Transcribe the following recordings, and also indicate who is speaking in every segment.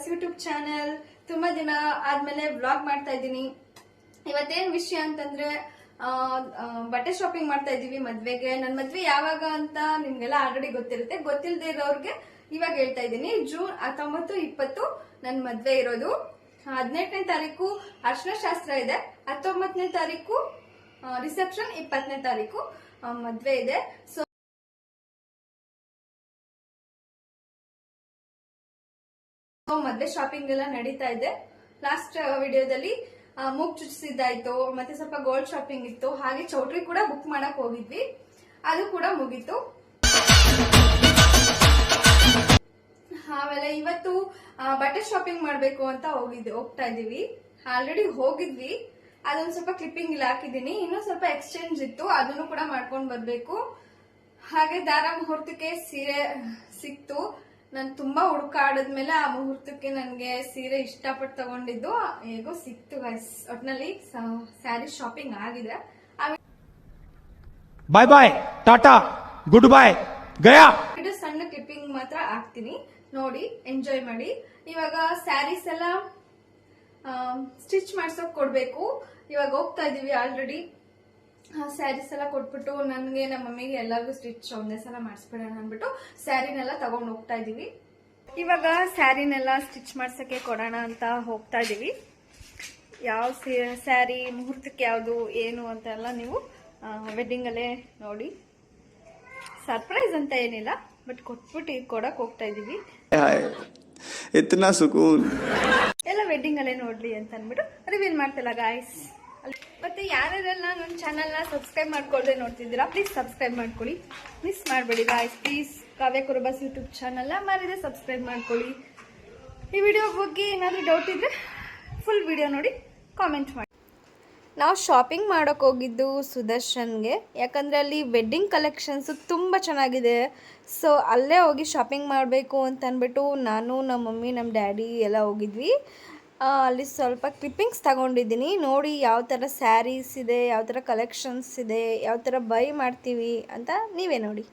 Speaker 1: ಕುರುಬಸ್ YouTube channel. ತುಂಬಾ ದಿನ ಆದ್ಮೇಲೆ ವ್ಲಾಗ್ ಮಾಡ್ತಾ ಇದ್ದೀನಿ. ಇವತ್ತೇನ್ ವಿಷಯ ಅಂತಂದ್ರೆ ಬಟ್ಟೆ ಶಾಪಿಂಗ್ ಮಾಡ್ತಾ ಇದೀವಿ ಮದ್ವೆಗೆ. ನನ್ ಮದ್ವೆ ಯಾವಾಗ ಅಂತ ನಿಮ್ಗೆಲ್ಲ ಆಲ್ರೆಡಿ ಗೊತ್ತಿರುತ್ತೆ. ಗೊತ್ತಿಲ್ಲದೆ ಇರೋರ್ಗೆ ಇವಾಗ ಹೇಳ್ತಾ ಇದ್ದೀನಿ. ಜೂನ್ 19, 20 ನನ್ ಮದ್ವೆ ಇರೋದು. 18ನೇ ತಾರೀಕು ಅರ್ಶಿನ ಶಾಸ್ತ್ರ ಇದೆ. 19ನೇ ತಾರೀಕು ರಿಸೆಪ್ಷನ್, 20ನೇ ತಾರೀಕು ಮದ್ವೆ ಇದೆ. ಸೊ ಮದ್ವೆ ಶಾಪಿಂಗ್ ಎಲ್ಲ ನಡೀತಾ ಇದೆ. ಲಾಸ್ಟ್ ವಿಡಿಯೋದಲ್ಲಿ ಮೂಗ್ ಚುಚ್ಚಿಸಿದ್ದಾಯ್ತು, ಮತ್ತೆ ಸ್ವಲ್ಪ ಗೋಲ್ಡ್ ಶಾಪಿಂಗ್ ಇತ್ತು, ಹಾಗೆ ಚೌಟ್ರಿ ಕೂಡ ಬುಕ್ ಮಾಡಕ್ ಹೋಗಿದ್ವಿ, ಅದು ಕೂಡ ಮುಗೀತು. ಆಮೇಲೆ ಇವತ್ತು ಬಟ್ಟೆ ಶಾಪಿಂಗ್ ಮಾಡ್ಬೇಕು ಅಂತ ಹೋಗ್ತಾ ಇದೀವಿ. ಆಲ್ರೆಡಿ ಹೋಗಿದ್ವಿ, ಅದೊಂದ್ ಸ್ವಲ್ಪ ಕ್ಲಿಪ್ಪಿಂಗ್ ಇಲ್ಲಿ ಹಾಕಿದೀನಿ. ಇನ್ನೂ ಸ್ವಲ್ಪ ಎಕ್ಸ್ಚೇಂಜ್ ಇತ್ತು, ಅದನ್ನು ಕೂಡ ಮಾಡ್ಕೊಂಡ್ ಬರ್ಬೇಕು. ಹಾಗೆ ದಾರ ಮುಹೂರ್ತಕ್ಕೆ ಸೀರೆ ಸಿಕ್ತು. ನಾನು ತುಂಬಾ ಹುಡುಕಾಡದ್ಮೇಲೆ ಆ ಮುಹೂರ್ತಕ್ಕೆ ನನ್ಗೆ ಸೀರೆ ಇಷ್ಟಪಟ್ಟು ತಗೊಂಡಿದ್ದು ಹೇಗೋ ಸಿಕ್ತು ಗೈಸ್. ಒಟ್ನಲ್ಲಿ ಸ್ಯಾರಿ ಶಾಪಿಂಗ್ ಆಗಿದೆ.
Speaker 2: ಬಾಯ್ ಬಾಯ್, ಟಾಟಾ, ಗುಡ್ ಬಾಯ್, ಗಯಾ.
Speaker 1: ಇದು ಸಣ್ಣ ಕ್ಲಿಪ್ಪಿಂಗ್ ಮಾತ್ರ ಹಾಕ್ತೀನಿ, ನೋಡಿ ಎಂಜಾಯ್ ಮಾಡಿ. ಇವಾಗ ಸ್ಯಾರೀಸ್ ಎಲ್ಲ ಸ್ಟಿಚ್ ಮಾಡ್ಸೋಕ್ ಕೊಡ್ಬೇಕು. ಇವಾಗ ಹೋಗ್ತಾ ಇದೀವಿ. ಆಲ್ರೆಡಿ ಸ್ಯಾರೀಸ್ ಎಲ್ಲ ಕೊಟ್ಬಿಟ್ಟು ನನ್ಗೆ ನಮ್ಮ ಮಮ್ಮಿಗೆ ಎಲ್ಲರಿಗೂ ಸ್ಟಿಚ್ ಒಂದೇ ಸಲ ಮಾಡಿಸ್ಬಿಡೋಣ ಅಂದ್ಬಿಟ್ಟು ಸ್ಯಾರಿನೆಲ್ಲ ತಗೊಂಡ್ ಹೋಗ್ತಾ ಇದೀವಿ. ಇವಾಗ ಸ್ಯಾರಿನೆಲ್ಲ ಸ್ಟಿಚ್ ಮಾಡ್ಸಕ್ಕೆ ಕೊಡೋಣ ಅಂತ ಹೋಗ್ತಾ ಇದೀವಿ. ಯಾವ ಸ್ಯಾರಿ ಮುಹೂರ್ತಕ್ಕೆ ಯಾವುದು ಏನು ಅಂತೆಲ್ಲ ನೀವು ವೆಡ್ಡಿಂಗ್ ಅಲ್ಲೇ ನೋಡಿ. ಸರ್ಪ್ರೈಸ್ ಅಂತ ಏನಿಲ್ಲ, ಬಟ್ ಕೊಟ್ಬಿಟ್ಟು ಕೊಡಕ್ ಹೋಗ್ತಾ ಇದೀವಿ. ಎಲ್ಲ ವೆಡ್ಡಿಂಗ್ ಅಲ್ಲೇ ನೋಡ್ಲಿ ಅಂತ ಅಂದ್ಬಿಟ್ಟು ರಿವೀಲ್ ಮಾಡ್ತಿಲ್ಲ ಗಾಯ್ಸ್. ಮತ್ತೆ ಯಾರೆಲ್ಲ ನನ್ನ ಚಾನಲ್ನ ಸಬ್ಸ್ಕ್ರೈಬ್ ಮಾಡ್ಕೊಳ್ದೆ ನೋಡ್ತಿದ್ದೀರಾ, ಪ್ಲೀಸ್ ಸಬ್ಸ್ಕ್ರೈಬ್ ಮಾಡ್ಕೊಳ್ಳಿ, ಮಿಸ್ ಮಾಡಬೇಡಿ guys. Please Kavya Kurubas YouTube ಚಾನಲ್ನ ಮರಿದೆ ಸಬ್ಸ್ಕ್ರೈಬ್ ಮಾಡ್ಕೊಳ್ಳಿ. ಈ ವಿಡಿಯೋ ಬಗ್ಗೆ ಏನಾದರೂ ಡೌಟ್ ಇದ್ರೆ ಫುಲ್ ವಿಡಿಯೋ ನೋಡಿ ಕಾಮೆಂಟ್ ಮಾಡಿ. ನಾವು ಶಾಪಿಂಗ್ ಮಾಡೋಕೆ ಹೋಗಿದ್ದು ಸುದರ್ಶನ್ಗೆ, ಯಾಕಂದರೆ ಅಲ್ಲಿ ವೆಡ್ಡಿಂಗ್ ಕಲೆಕ್ಷನ್ಸು ತುಂಬ ಚೆನ್ನಾಗಿದೆ. ಸೊ ಅಲ್ಲೇ ಹೋಗಿ ಶಾಪಿಂಗ್ ಮಾಡಬೇಕು ಅಂತ ಅಂದ್ಬಿಟ್ಟು ನಾನು, ನಮ್ಮ ಮಮ್ಮಿ, ನಮ್ಮ ಡ್ಯಾಡಿ ಎಲ್ಲ ಹೋಗಿದ್ವಿ. ಅಲ್ಲಿ ಸ್ವಲ್ಪ ಕ್ಲಿಪ್ಪಿಂಗ್ಸ್ ತಗೊಂಡಿದ್ದೀನಿ. ನೋಡಿ ಯಾವ ಥರ ಸ್ಯಾರೀಸ್ ಇದೆ, ಯಾವ ಥರ ಕಲೆಕ್ಷನ್ಸ್ ಇದೆ, ಯಾವ ಥರ ಬೈ ಮಾಡ್ತೀವಿ ಅಂತ ನೀವೇ ನೋಡಿ.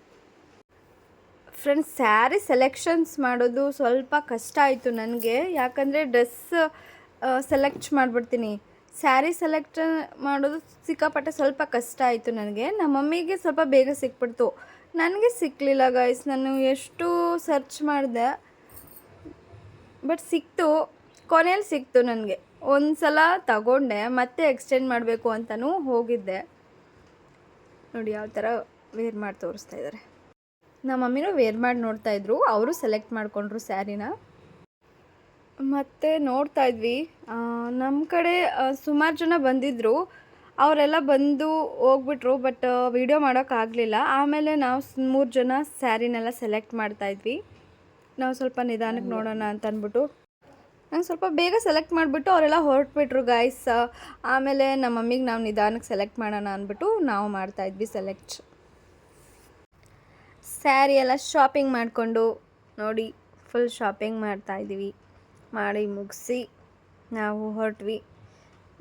Speaker 1: ಫ್ರೆಂಡ್ಸ್, ಸ್ಯಾರಿ ಸೆಲೆಕ್ಷನ್ಸ್ ಮಾಡೋದು ಸ್ವಲ್ಪ ಕಷ್ಟ ಆಯಿತು ನನಗೆ, ಯಾಕಂದರೆ ಡ್ರೆಸ್ ಸೆಲೆಕ್ಟ್ ಮಾಡಿಬಿಡ್ತೀನಿ. ಸ್ಯಾರಿ ಸೆಲೆಕ್ಟ್ ಮಾಡೋದು ಸಿಕ್ಕಾಪಟ್ಟೆ ಸ್ವಲ್ಪ ಕಷ್ಟ ಆಯಿತು ನನಗೆ. ನಮ್ಮ ಮಮ್ಮಿಗೆ ಸ್ವಲ್ಪ ಬೇಗ ಸಿಕ್ಬಿಡ್ತು, ನನಗೆ ಸಿಕ್ಕಲಿಲ್ಲ ಗೈಸ್. ನಾನು ಎಷ್ಟು ಸರ್ಚ್ ಮಾಡಿದೆ, ಬಟ್ ಸಿಕ್ತು, ಕೊನೆಯಲ್ಲಿ ಸಿಕ್ತು ನನಗೆ. ಒಂದು ಸಲ ತಗೊಂಡೆ, ಮತ್ತೆ ಎಕ್ಸ್ಚೇಂಜ್ ಮಾಡಬೇಕು ಅಂತಲೂ ಹೋಗಿದ್ದೆ. ನೋಡಿ ಯಾವ ಥರ ವೇರ್ ಮಾಡಿ ತೋರಿಸ್ತಾ ಇದ್ದಾರೆ. ನಮ್ಮ ಮಮ್ಮಿನೂ ವೇರ್ ಮಾಡಿ ನೋಡ್ತಾಯಿದ್ರು, ಅವರು ಸೆಲೆಕ್ಟ್ ಮಾಡಿಕೊಂಡ್ರು ಸ್ಯಾರಿನ. ಮತ್ತು ನೋಡ್ತಾ ಇದ್ವಿ, ನಮ್ಮ ಕಡೆ ಸುಮಾರು ಜನ ಬಂದಿದ್ದರು, ಅವರೆಲ್ಲ ಬಂದು ಹೋಗ್ಬಿಟ್ರು, ಬಟ್ ವಿಡಿಯೋ ಮಾಡೋಕ್ಕಾಗಲಿಲ್ಲ. ಆಮೇಲೆ ನಾವು 3 ಜನ ಸ್ಯಾರಿನೆಲ್ಲ ಸೆಲೆಕ್ಟ್ ಮಾಡ್ತಾಯಿದ್ವಿ. ನಾವು ಸ್ವಲ್ಪ ನಿಧಾನಕ್ಕೆ ನೋಡೋಣ ಅಂತ ಅಂದ್ಬಿಟ್ಟು ನಂಗೆ ಸ್ವಲ್ಪ ಬೇಗ ಸೆಲೆಕ್ಟ್ ಮಾಡಿಬಿಟ್ಟು ಅವರೆಲ್ಲ ಹೊರಟ್ಬಿಟ್ರು ಗಾಯ್ಸ್. ಆಮೇಲೆ ನಮ್ಮ ಮಮ್ಮಿಗೆ ನಾವು ನಿಧಾನಕ್ಕೆ ಸೆಲೆಕ್ಟ್ ಮಾಡೋಣ ಅಂದ್ಬಿಟ್ಟು ನಾವು ಮಾಡ್ತಾಯಿದ್ವಿ ಸೆಲೆಕ್ಟ್. ಸ್ಯಾರಿ ಎಲ್ಲ ಶಾಪಿಂಗ್ ಮಾಡಿಕೊಂಡು ನೋಡಿ ಫುಲ್ ಶಾಪಿಂಗ್ ಮಾಡ್ತಾಯಿದ್ದೀವಿ. ಮಾಡಿ ಮುಗಿಸಿ ನಾವು ಹೊರಟ್ವಿ.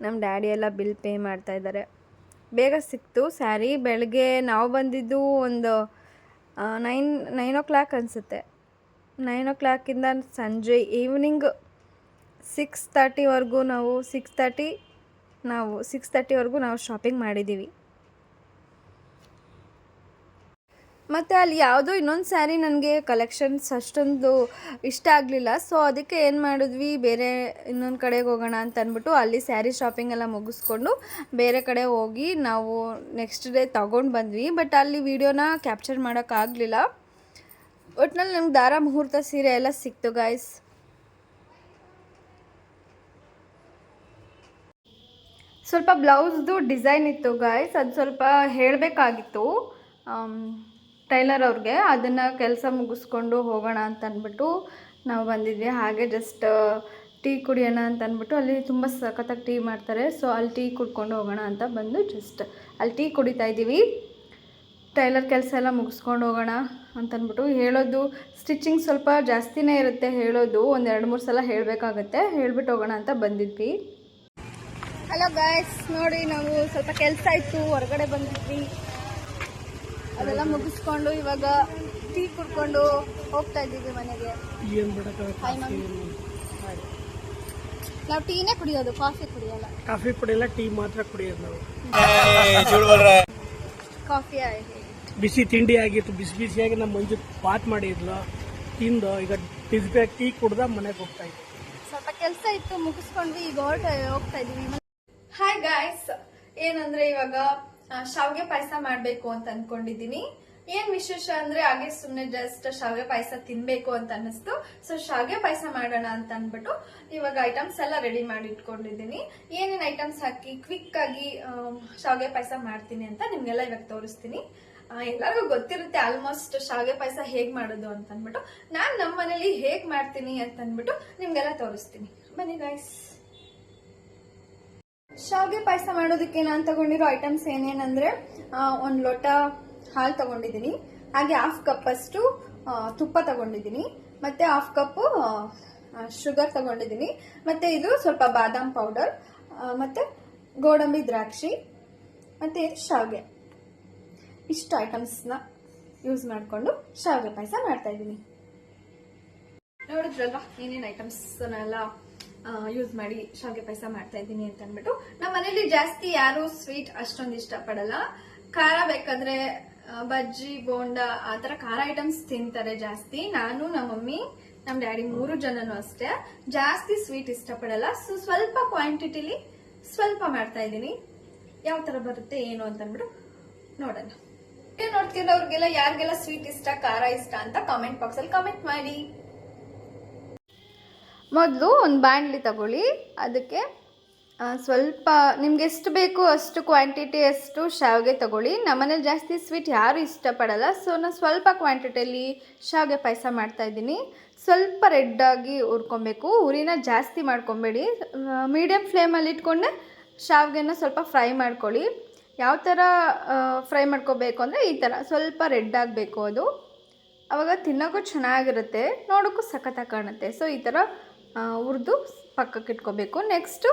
Speaker 1: ನಮ್ಮ ಡ್ಯಾಡಿ ಎಲ್ಲ ಬಿಲ್ ಪೇ ಮಾಡ್ತಾಯಿದ್ದಾರೆ. ಬೇಗ ಸಿಕ್ತು ಸ್ಯಾರಿ. ಬೆಳಗ್ಗೆ ನಾವು ಬಂದಿದ್ದು ಒಂದು 9 o'clock ಅನಿಸುತ್ತೆ. 9 o'clock ಸಂಜೆ ಈವ್ನಿಂಗ್ 6:30ವರೆಗೂ ನಾವು 6:30ವರೆಗೂ ನಾವು ಶಾಪಿಂಗ್ ಮಾಡಿದ್ದೀವಿ. ಮತ್ತು ಅಲ್ಲಿ ಯಾವುದೋ ಇನ್ನೊಂದು ಸ್ಯಾರಿ ನನಗೆ ಕಲೆಕ್ಷನ್ಸ್ ಅಷ್ಟೊಂದು ಇಷ್ಟ ಆಗಲಿಲ್ಲ. ಸೊ ಅದಕ್ಕೆ ಏನು ಮಾಡಿದ್ವಿ, ಬೇರೆ ಇನ್ನೊಂದು ಕಡೆಗೆ ಹೋಗೋಣ ಅಂತ ಅಂದ್ಬಿಟ್ಟು ಅಲ್ಲಿ ಸ್ಯಾರಿ ಶಾಪಿಂಗ್ ಎಲ್ಲ ಮುಗಿಸ್ಕೊಂಡು ಬೇರೆ ಕಡೆ ಹೋಗಿ ನಾವು ನೆಕ್ಸ್ಟ್ ಡೇ ತೊಗೊಂಡು ಬಂದ್ವಿ. ಬಟ್ ಅಲ್ಲಿ ವಿಡಿಯೋನ ಕ್ಯಾಪ್ಚರ್ ಮಾಡೋಕ್ಕಾಗಲಿಲ್ಲ. ಒಟ್ಟಿನಲ್ಲಿ ನಮ್ಗೆ ದಾರ ಮುಹೂರ್ತ ಸೀರೆ ಎಲ್ಲ ಸಿಕ್ತು ಗಾಯ್ಸ್. ಸ್ವಲ್ಪ ಬ್ಲೌಸ್ದು ಡಿಸೈನ್ ಇತ್ತು ಗಾಯ್ಸ್, ಅದು ಸ್ವಲ್ಪ ಹೇಳಬೇಕಾಗಿತ್ತು ಟೈಲರ್ ಅವ್ರಿಗೆ. ಅದನ್ನು ಕೆಲಸ ಮುಗಿಸ್ಕೊಂಡು ಹೋಗೋಣ ಅಂತ ಅಂದ್ಬಿಟ್ಟು ನಾವು ಬಂದಿದ್ವಿ. ಹಾಗೆ ಜಸ್ಟ್ ಟೀ ಕುಡಿಯೋಣ ಅಂತ ಅಂದ್ಬಿಟ್ಟು, ಅಲ್ಲಿ ತುಂಬ ಸಖತ್ತಾಗಿ ಟೀ ಮಾಡ್ತಾರೆ. ಸೊ ಅಲ್ಲಿ ಟೀ ಕುಡ್ಕೊಂಡು ಹೋಗೋಣ ಅಂತ ಬಂದು ಜಸ್ಟ್ ಅಲ್ಲಿ ಟೀ ಕುಡಿತಾ ಇದ್ದೀವಿ. ಟೈಲರ್ ಕೆಲಸ ಎಲ್ಲ ಮುಗಿಸ್ಕೊಂಡು ಹೋಗೋಣ ಅಂತಂದ್ಬಿಟ್ಟು ಹೇಳೋದು. ಸ್ಟಿಚಿಂಗ್ ಸ್ವಲ್ಪ ಜಾಸ್ತಿನೇ ಇರುತ್ತೆ ಹೇಳೋದು, ಒಂದು 2-3 ಸಲ ಹೇಳಬೇಕಾಗತ್ತೆ. ಹೇಳ್ಬಿಟ್ಟು ಹೋಗೋಣ ಅಂತ ಬಂದಿದ್ವಿ. ಹಲೋ ಗಾಯ್ಸ್, ನೋಡಿ ನಾವು ಸ್ವಲ್ಪ ಕೆಲಸ ಇತ್ತು, ಹೊರಗಡೆ ಬಂದಿದ್ವಿ. ಅದೆಲ್ಲ ಮುಗಿಸ್ಕೊಂಡು ಇವಾಗ ಟೀ ಕುಡ್ಕೊಂಡು ಹೋಗ್ತಾ ಇದ್ದೀವಿ ಮನೆಗೆ. ನಾವು ಟೀನೇ ಕುಡಿಯೋದು, ಕಾಫಿ ಕುಡಿಯಲ್ಲ.
Speaker 3: ಕಾಫಿ ಕುಡಿಯಲ್ಲ, ಟೀ ಮಾತ್ರ ಕುಡಿಯೋದು ನಾವು.
Speaker 1: ಕಾಫಿ
Speaker 3: ಬಿಸಿ ತಿಂಡಿ ಆಗಿತ್ತು, ಬಿಸಿ ಬಿಸಿಯಾಗಿ ನಮ್ಮ ಮಂಜು ಬಾತ್ ಮಾಡಿದ್ಲು, ತಿಂದು ಈಗ ಬಿಸಿಬೇಗ ಟೀ ಕುಡ್ದ ಮನೆಗೆ ಹೋಗ್ತಾ ಇದ್ವಿ.
Speaker 1: ಸ್ವಲ್ಪ ಕೆಲಸ ಇತ್ತು, ಮುಗಿಸ್ಕೊಂಡ್ವಿ, ಈಗ ಹೋಗ್ತಾ ಇದೀವಿ. ಹಾಯ್ ಗಾಯ್ಸ್, ಏನಂದ್ರೆ ಇವಾಗ ಶಾವ್ಗೆ ಪಾಯಸ ಮಾಡ್ಬೇಕು ಅಂತ ಅನ್ಕೊಂಡಿದೀನಿ. ಏನ್ ವಿಶೇಷ ಅಂದ್ರೆ ಹಾಗೆ ಸುಮ್ನೆ ಜಸ್ಟ್ ಶಾವ್ಗೆ ಪಾಯಸ ತಿನ್ಬೇಕು ಅಂತ ಅನಿಸ್ತು. ಸೊ ಶಾವ್ಗೆ ಪಾಯಸ ಮಾಡೋಣ ಅಂತ ಅನ್ಬಿಟ್ಟು ಇವಾಗ ಐಟಮ್ಸ್ ಎಲ್ಲ ರೆಡಿ ಮಾಡಿ ಇಟ್ಕೊಂಡಿದೀನಿ. ಏನೇನ್ ಐಟಮ್ಸ್ ಹಾಕಿ ಕ್ವಿಕ್ ಆಗಿ ಶಾವ್ಗೆ ಪಾಯಸ ಮಾಡ್ತೀನಿ ಅಂತ ನಿಮ್ಗೆಲ್ಲ ಇವಾಗ ತೋರಿಸ್ತೀನಿ. ಎಲ್ಲರಿಗೂ ಗೊತ್ತಿರುತ್ತೆ ಆಲ್ಮೋಸ್ಟ್ ಶಾವ್ಗೆ ಪಾಯಸ ಹೇಗ್ ಮಾಡೋದು ಅಂತ ಅನ್ಬಿಟ್ಟು. ನಾನ್ ನಮ್ಮ ಮನೇಲಿ ಹೇಗ್ ಮಾಡ್ತೀನಿ ಅಂತ ಅನ್ಬಿಟ್ಟು ನಿಮ್ಗೆಲ್ಲ ತೋರಿಸ್ತೀನಿ. ಬನ್ನಿ ಗೈಸ್. ಶಾವ್ಗೆ ಪಾಯಸ ಮಾಡೋದಕ್ಕೆ ನಾನು ತಗೊಂಡಿರೋ ಐಟಮ್ಸ್ ಏನೇನಂದ್ರೆ, 1 ಲೋಟ ಹಾಲು ತಗೊಂಡಿದ್ದೀನಿ, ಹಾಗೆ 1/2 ಕಪ್ ಅಷ್ಟು ತುಪ್ಪ ತಗೊಂಡಿದ್ದೀನಿ, ಮತ್ತೆ 1/2 ಕಪ್ ಶುಗರ್ ತಗೊಂಡಿದ್ದೀನಿ, ಮತ್ತೆ ಇದು ಸ್ವಲ್ಪ ಬಾದಾಮ್ ಪೌಡರ್, ಮತ್ತೆ ಗೋಡಂಬಿ ದ್ರಾಕ್ಷಿ, ಮತ್ತೆ ಶಾವ್ಗೆ. ಇಷ್ಟು ಐಟಮ್ಸ್ನ ಯೂಸ್ ಮಾಡಿಕೊಂಡು ಶಾವ್ಗೆ ಪಾಯಸ ಮಾಡ್ತಾ ಇದ್ದೀನಿ. ನೋಡಿದ್ರಲ್ವಾ ಏನೇನು ಐಟಮ್ಸ್ನೆಲ್ಲ ಯೂಸ್ ಮಾಡಿ ಶಾವ್ಗೆ ಪಾಯಸ ಮಾಡ್ತಾ ಇದ್ದೀನಿ ಅಂತ ಅಂದ್ಬಿಟ್ಟು. ನಮ್ಮ ಮನೇಲಿ ಜಾಸ್ತಿ ಯಾರು ಸ್ವೀಟ್ ಅಷ್ಟೊಂದು ಇಷ್ಟಪಡಲ್ಲ. ಖಾರ ಬೇಕಾದ್ರೆ ಬಜ್ಜಿ, ಬೋಂಡ ಆ ತರ ಖಾರ ಐಟಮ್ಸ್ ತಿಂತಾರೆ ಜಾಸ್ತಿ. ನಾನು, ನಮ್ಮ ಮಮ್ಮಿ, ನಮ್ಮ ಡ್ಯಾಡಿ 3 ಜನನು ಅಷ್ಟೇ. ಜಾಸ್ತಿ ಸ್ವೀಟ್ ಇಷ್ಟಪಡಲ್ಲ. ಸೊ ಸ್ವಲ್ಪ ಕ್ವಾಂಟಿಟಿಲಿ ಸ್ವಲ್ಪ ಮಾಡ್ತಾ ಇದ್ದೀನಿ. ಯಾವ ತರ ಬರುತ್ತೆ ಏನು ಅಂತ ಅಂದ್ಬಿಟ್ಟು ನೋಡೋಣ. ನೋಡ್ತಿರೋರ್ಗೆಲ್ಲ ಯಾರಿಗೆಲ್ಲ ಸ್ವೀಟ್ ಇಷ್ಟ, ಖಾರ ಇಷ್ಟ ಅಂತ ಕಾಮೆಂಟ್ ಬಾಕ್ಸ್ ಅಲ್ಲಿ ಕಾಮೆಂಟ್ ಮಾಡಿ. ಮೊದಲು ಒಂದು ಬಾಣಲಿ ತಗೊಳ್ಳಿ, ಅದಕ್ಕೆ ಸ್ವಲ್ಪ ನಿಮ್ಗೆ ಎಷ್ಟು ಬೇಕು ಅಷ್ಟು ಕ್ವಾಂಟಿಟಿ ಅಷ್ಟು ಶಾವಿಗೆ ತಗೊಳ್ಳಿ. ನಮ್ಮನೇಲಿ ಜಾಸ್ತಿ ಸ್ವೀಟ್ ಯಾರು ಇಷ್ಟಪಡಲ್ಲ. ಸೊ ನಾನು ಸ್ವಲ್ಪ ಕ್ವಾಂಟಿಟಿಯಲ್ಲಿ ಶಾವಿಗೆ ಪಾಯಸ ಮಾಡ್ತಾಯಿದ್ದೀನಿ. ಸ್ವಲ್ಪ ರೆಡ್ಡಾಗಿ ಹುರ್ಕೊಬೇಕು, ಉರಿನ ಜಾಸ್ತಿ ಮಾಡ್ಕೊಬೇಡಿ. ಮೀಡಿಯಮ್ ಫ್ಲೇಮಲ್ಲಿ ಇಟ್ಕೊಂಡೆ ಶಾವಿಗೆನ ಸ್ವಲ್ಪ ಫ್ರೈ ಮಾಡ್ಕೊಳ್ಳಿ. ಯಾವ ಥರ ಫ್ರೈ ಮಾಡ್ಕೋಬೇಕು ಅಂದರೆ ಈ ಥರ ಸ್ವಲ್ಪ ರೆಡ್ ಆಗಬೇಕು. ಅದು ಆವಾಗ ತಿನ್ನೋಕ್ಕೂ ಚೆನ್ನಾಗಿರುತ್ತೆ, ನೋಡೋಕ್ಕೂ ಸಖತ್ತಾಗಿ ಕಾಣುತ್ತೆ. ಸೊ ಈ ಥರ ಹುರಿದು ಪಕ್ಕಕ್ಕೆ ಇಟ್ಕೋಬೇಕು. ನೆಕ್ಸ್ಟು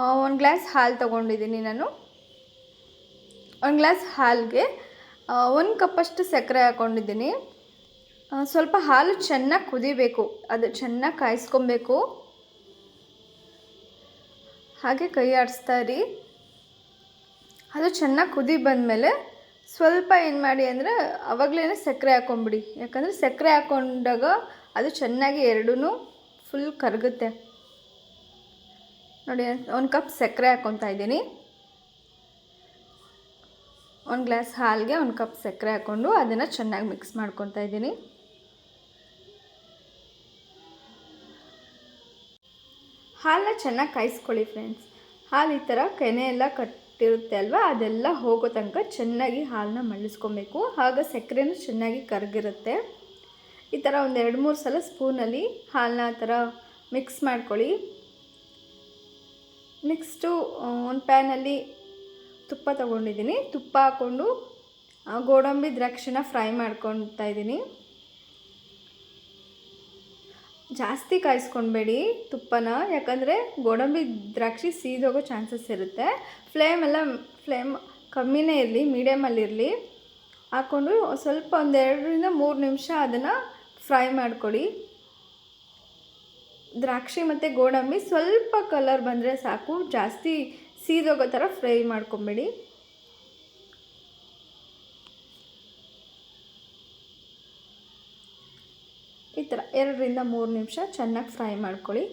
Speaker 1: 1 ಗ್ಲಾಸ್ ಹಾಲು ತೊಗೊಂಡಿದ್ದೀನಿ ನಾನು. 1 ಗ್ಲಾಸ್ ಹಾಲಿಗೆ 1 ಕಪ್ಪಷ್ಟು ಸಕ್ಕರೆ ಹಾಕ್ಕೊಂಡಿದ್ದೀನಿ. ಸ್ವಲ್ಪ ಹಾಲು ಚೆನ್ನಾಗಿ ಕುದಿಬೇಕು, ಅದು ಚೆನ್ನಾಗಿ ಕಾಯಿಸ್ಕೊಬೇಕು. ಹಾಗೆ ಕೈ ಆಡಿಸ್ತಾ ಇರಿ. ಅದು ಚೆನ್ನಾಗಿ ಕುದಿ ಬಂದಮೇಲೆ ಸ್ವಲ್ಪ ಏನು ಮಾಡಿ ಅಂದರೆ ಆವಾಗಲೇ ಸಕ್ಕರೆ ಹಾಕ್ಕೊಂಬಿಡಿ. ಯಾಕಂದರೆ ಸಕ್ಕರೆ ಹಾಕ್ಕೊಂಡಾಗ ಅದು ಚೆನ್ನಾಗಿ ಎರಡೂ ಫುಲ್ ಕರಗುತ್ತೆ. ನೋಡಿ, 1 ಕಪ್ ಸಕ್ಕರೆ ಹಾಕ್ಕೊತಾ ಇದ್ದೀನಿ. 1 ಗ್ಲಾಸ್ ಹಾಲಿಗೆ 1 ಕಪ್ ಸಕ್ಕರೆ ಹಾಕ್ಕೊಂಡು ಅದನ್ನು ಚೆನ್ನಾಗಿ ಮಿಕ್ಸ್ ಮಾಡ್ಕೊತಾ ಇದ್ದೀನಿ. ಹಾಲನ್ನ ಚೆನ್ನಾಗಿ ಕಾಯಿಸ್ಕೊಳ್ಳಿ ಫ್ರೆಂಡ್ಸ್. ಹಾಲು ಈ ಥರ ಕೆನೆ ಎಲ್ಲ ಕಟ್ಟಿರುತ್ತೆ ಅಲ್ವಾ, ಅದೆಲ್ಲ ಹೋಗೋ ತನಕ ಚೆನ್ನಾಗಿ ಹಾಲನ್ನ ಮಳ್ಳಿಸ್ಕೊಬೇಕು. ಆಗ ಸಕ್ಕರೆನೂ ಚೆನ್ನಾಗಿ ಕರಗಿರುತ್ತೆ. ಈ ಥರ ಒಂದು 2-3 ಸಲ ಸ್ಪೂನಲ್ಲಿ ಹಾಲನ್ನ ಆ ಥರ ಮಿಕ್ಸ್ ಮಾಡ್ಕೊಳ್ಳಿ. ನೆಕ್ಸ್ಟು ಒಂದು ಪ್ಯಾನಲ್ಲಿ ತುಪ್ಪ ತೊಗೊಂಡಿದ್ದೀನಿ. ತುಪ್ಪ ಹಾಕ್ಕೊಂಡು ಗೋಡಂಬಿ ದ್ರಾಕ್ಷಿನ ಫ್ರೈ ಮಾಡ್ಕೊತಾ ಇದ್ದೀನಿ. ಜಾಸ್ತಿ ಕಾಯಿಸ್ಕೊಬೇಡಿ ತುಪ್ಪನ, ಯಾಕಂದರೆ ಗೋಡಂಬಿ ದ್ರಾಕ್ಷಿ ಸೀದೋಗೋ ಚಾನ್ಸಸ್ ಇರುತ್ತೆ. ಫ್ಲೇಮ್ ಕಮ್ಮಿನೇ ಇರಲಿ, ಮೀಡಿಯಮಲ್ಲಿರಲಿ. ಹಾಕ್ಕೊಂಡು ಸ್ವಲ್ಪ 1-2-3 ನಿಮಿಷ ಅದನ್ನು ಫ್ರೈ ಮಾಡ್ಕೊಳ್ಳಿ. ದ್ರಾಕ್ಷಿ ಮತ್ತು ಗೋಡಂಬಿ ಸ್ವಲ್ಪ ಕಲರ್ ಬಂದರೆ ಸಾಕು, ಜಾಸ್ತಿ ಸೀದೋಗೋ ಥರ ಫ್ರೈ ಮಾಡ್ಕೊಬೇಡಿ. ಈ ಥರ 2-3 ನಿಮಿಷ ಚೆನ್ನಾಗಿ ಫ್ರೈ ಮಾಡ್ಕೊಳ್ಳಿ.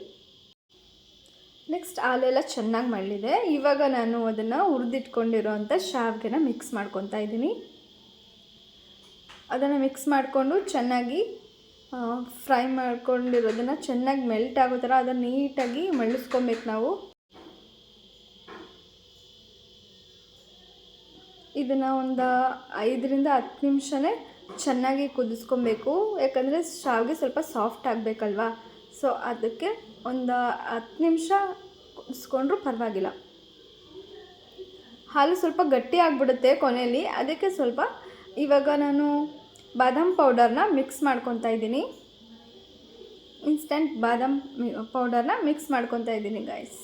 Speaker 1: ನೆಕ್ಸ್ಟ್ ಹಾಲೆಲ್ಲ ಚೆನ್ನಾಗಿ ಮಳ್ಳಿದೆ. ಇವಾಗ ನಾನು ಅದನ್ನು ಹುರಿದಿಟ್ಕೊಂಡಿರೋ ಅಂಥ ಶಾವಿಗೆನ ಮಿಕ್ಸ್ ಮಾಡ್ಕೊತಾ ಇದ್ದೀನಿ. ಅದನ್ನು ಮಿಕ್ಸ್ ಮಾಡಿಕೊಂಡು ಚೆನ್ನಾಗಿ ಫ್ರೈ ಮಾಡ್ಕೊಂಡಿರೋದನ್ನು ಚೆನ್ನಾಗಿ ಮೆಲ್ಟ್ ಆಗೋ ಥರ ಅದನ್ನು ನೀಟಾಗಿ ಮಳ್ಳಿಸ್ಕೊಬೇಕು ನಾವು. ಇದನ್ನು ಒಂದು 5-10 ನಿಮಿಷನೇ ಚೆನ್ನಾಗಿ ಕುದಿಸ್ಕೊಬೇಕು. ಯಾಕಂದರೆ ಶಾವಿಗೆ ಸ್ವಲ್ಪ ಸಾಫ್ಟ್ ಆಗಬೇಕಲ್ವಾ. ಸೊ ಅದಕ್ಕೆ ಒಂದು 10 ನಿಮಿಷ ಕುದಿಸ್ಕೊಂಡ್ರೂ ಪರವಾಗಿಲ್ಲ. ಹಾಲು ಸ್ವಲ್ಪ ಗಟ್ಟಿ ಆಗಿಬಿಡುತ್ತೆ ಕೊನೆಯಲ್ಲಿ, ಅದಕ್ಕೆ ಸ್ವಲ್ಪ ಇವಾಗ ನಾನು ಬಾದಾಮ್ ಪೌಡರ್ನ ಮಿಕ್ಸ್ ಮಾಡ್ಕೊತಾ ಇದ್ದೀನಿ. ಇನ್ಸ್ಟಂಟ್ ಬಾದಾಮ್ ಪೌಡರ್ನ ಮಿಕ್ಸ್ ಮಾಡ್ಕೊತಾ ಇದ್ದೀನಿ ಗೈಸ್.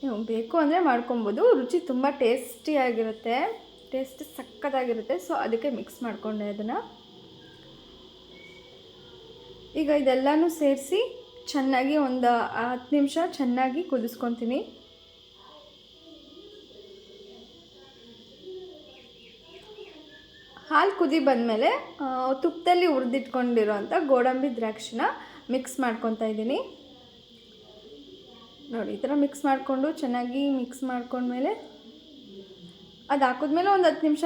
Speaker 1: ನೀವು ಬೇಕು ಅಂದರೆ ಮಾಡ್ಕೊಬೋದು, ರುಚಿ ತುಂಬ ಟೇಸ್ಟಿಯಾಗಿರುತ್ತೆ, ಟೇಸ್ಟ್ ಸಕ್ಕತ್ತಾಗಿರುತ್ತೆ. ಸೊ ಅದಕ್ಕೆ ಮಿಕ್ಸ್ ಮಾಡಿಕೊಂಡೆ ಅದನ್ನು. ಈಗ ಇದೆಲ್ಲನೂ ಸೇರಿಸಿ ಚೆನ್ನಾಗಿ ಒಂದು 10 ನಿಮಿಷ ಚೆನ್ನಾಗಿ ಕುದಿಸ್ಕೊತೀನಿ. ಹಾಲು ಕುದಿ ಬಂದಮೇಲೆ ತುಪ್ಪದಲ್ಲಿ ಹುರಿದಿಟ್ಕೊಂಡಿರೋಂಥ ಗೋಡಂಬಿ ದ್ರಾಕ್ಷಿನ ಮಿಕ್ಸ್ ಮಾಡ್ಕೊತಾ ಇದ್ದೀನಿ. ನೋಡಿ ಈ ಥರ ಮಿಕ್ಸ್ ಮಾಡಿಕೊಂಡು ಚೆನ್ನಾಗಿ ಮಿಕ್ಸ್ ಮಾಡ್ಕೊಂಡ್ಮೇಲೆ ಅದು ಹಾಕಿದ್ಮೇಲೆ ಒಂದು 10 ನಿಮಿಷ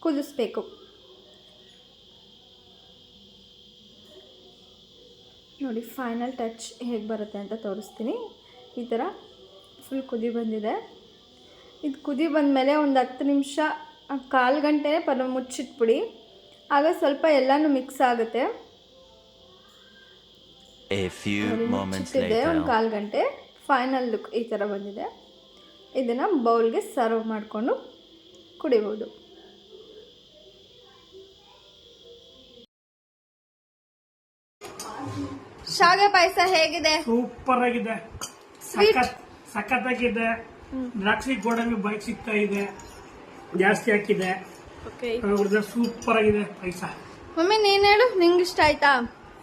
Speaker 1: ಕುದಿಸ್ಬೇಕು. ನೋಡಿ ಫೈನಲ್ ಟಚ್ ಹೇಗೆ ಬರುತ್ತೆ ಅಂತ ತೋರಿಸ್ತೀನಿ. ಈ ಥರ ಫುಲ್ ಕುದಿ ಬಂದಿದೆ. ಇದು ಕುದಿ ಬಂದಮೇಲೆ ಒಂದು 10 ನಿಮಿಷ 1/4 ಗಂಟೆ ಮುಚ್ಚಿಟ್ಬಿಡಿ. ಆಗ ಸ್ವಲ್ಪ ಎಲ್ಲನೂ ಮಿಕ್ಸ್ ಆಗುತ್ತೆ. ಮುಚ್ಚಿಟ್ಟಿದ್ದೆ ಒಂದು 1/4 ಗಂಟೆ. ಫೈನಲ್ ಲುಕ್ ಈ ಥರ ಬಂದಿದೆ. ಇದನ್ನು ಬೌಲ್ಗೆ ಸರ್ವ್ ಮಾಡಿಕೊಂಡು ಕುಡಿಬೋದು. ಶಾವಿಗೆ ಪಾಯಸ ಹೇಗಿದೆ?
Speaker 3: ಸೂಪರ್ ಆಗಿದೆ, ಸಖತ್ತಾಗಿದೆ. ದ್ರಾಕ್ಷಿ ಗೋಡಂಬಿ ಬೈಕ್ ಸಿಗ್ತಾ ಇದೆ, ಜಾಸ್ತಿ ಹಾಕಿದೆ. ಸೂಪರ್ ಆಗಿದೆ ಪಾಯಸ.
Speaker 1: ಮಮ್ಮಿ ನೀನ್ ಹೇಳು, ನಿಂಗೆ ಇಷ್ಟ ಆಯ್ತಾ?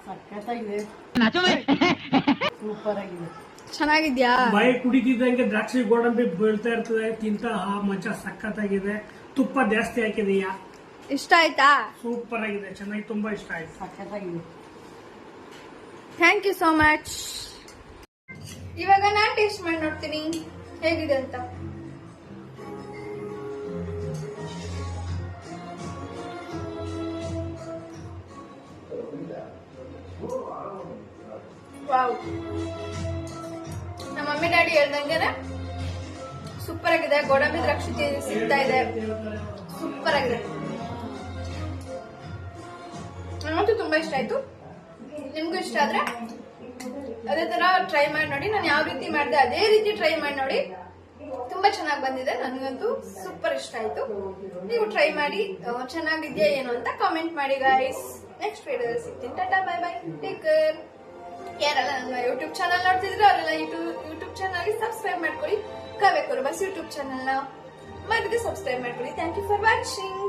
Speaker 3: ಸಖತ್ತಾಗಿದೆ, ಸೂಪರ್ ಆಗಿದೆ,
Speaker 1: ಚೆನ್ನಾಗಿದ್ಯಾ?
Speaker 3: ಬಾಯಿ ಕುಡಿತಿದ್ದಂಗೆ ದ್ರಾಕ್ಷಿ ಗೋಡಂಬಿ ಬೀಳ್ತಾ ಇರ್ತದೆ, ತಿಂತ ಮಜಾ ಸಖತ್ತಾಗಿದೆ. ತುಪ್ಪ ಜಾಸ್ತಿ ಹಾಕಿದೆಯಾ?
Speaker 1: ಇಷ್ಟ ಆಯ್ತಾ?
Speaker 3: ಸೂಪರ್ ಆಗಿದೆ, ಚೆನ್ನಾಗಿ, ತುಂಬಾ ಇಷ್ಟ ಆಯ್ತು, ಸಖತ್ತಾಗಿದೆ.
Speaker 1: Thank you so much. ಇವಾಗ ನಾನು ಟೇಸ್ಟ್ ಮಾಡಿ ನೋಡ್ತೀನಿ ಹೇಗಿದೆ ಅಂತ. ವಾವ್, ನಮ್ಮ ಮಮ್ಮಿ ಡ್ಯಾಡಿ ಹೇಳ್ದಂಗೆ ಸೂಪರ್ ಆಗಿದೆ. ಗೋಡಂಬಿ ದ್ರಾಕ್ಷಿ ಸಿಗ್ತಾ ಇದೆ, ಸೂಪರ್ ಆಗಿದೆ. ನನಗಂತೂ ತುಂಬಾ ಇಷ್ಟ ಆಯ್ತು. ನಿಮ್ಗೂ ಇಷ್ಟ ಆದ್ರೆ ಅದೇ ತರ ಟ್ರೈ ಮಾಡಿ ನೋಡಿ. ನಾನು ಯಾವ ರೀತಿ ಮಾಡಿದೆ ಅದೇ ರೀತಿ ಟ್ರೈ ಮಾಡಿ ನೋಡಿ. ತುಂಬಾ ಚೆನ್ನಾಗಿ ಬಂದಿದೆ, ನನಗಂತೂ ಸೂಪರ್ ಇಷ್ಟ ಆಯ್ತು. ನೀವು ಟ್ರೈ ಮಾಡಿ ಚೆನ್ನಾಗಿದ್ಯಾ ಏನು ಅಂತ ಕಾಮೆಂಟ್ ಮಾಡಿ ಗೈಸ್. ನೆಕ್ಸ್ಟ್ ವಿಡಿಯೋದಲ್ಲಿ ಸಿಗ್ತೀನಿ. Tata, bye bye, take care. ಯಾರೆಲ್ಲ ನನ್ನ ಯೂಟ್ಯೂಬ್ ಚಾನಲ್ ನೋಡ್ತಿದ್ರೆ ಅವರೆಲ್ಲ ಯೂಟ್ಯೂಬ್ ಚಾನಲ್ಗೆ ಸಬ್ಸ್ಕ್ರೈಬ್ ಮಾಡ್ಕೊಳ್ಳಿ. ಕಾವ್ಯ ಕುರುಬಸ್ ಯೂಟ್ಯೂಬ್ ಚಾನಲ್ನ ಮದ್ಗೆ ಸಬ್ಸ್ಕ್ರೈಬ್ ಮಾಡ್ಕೊಳ್ಳಿ. Thank you for watching.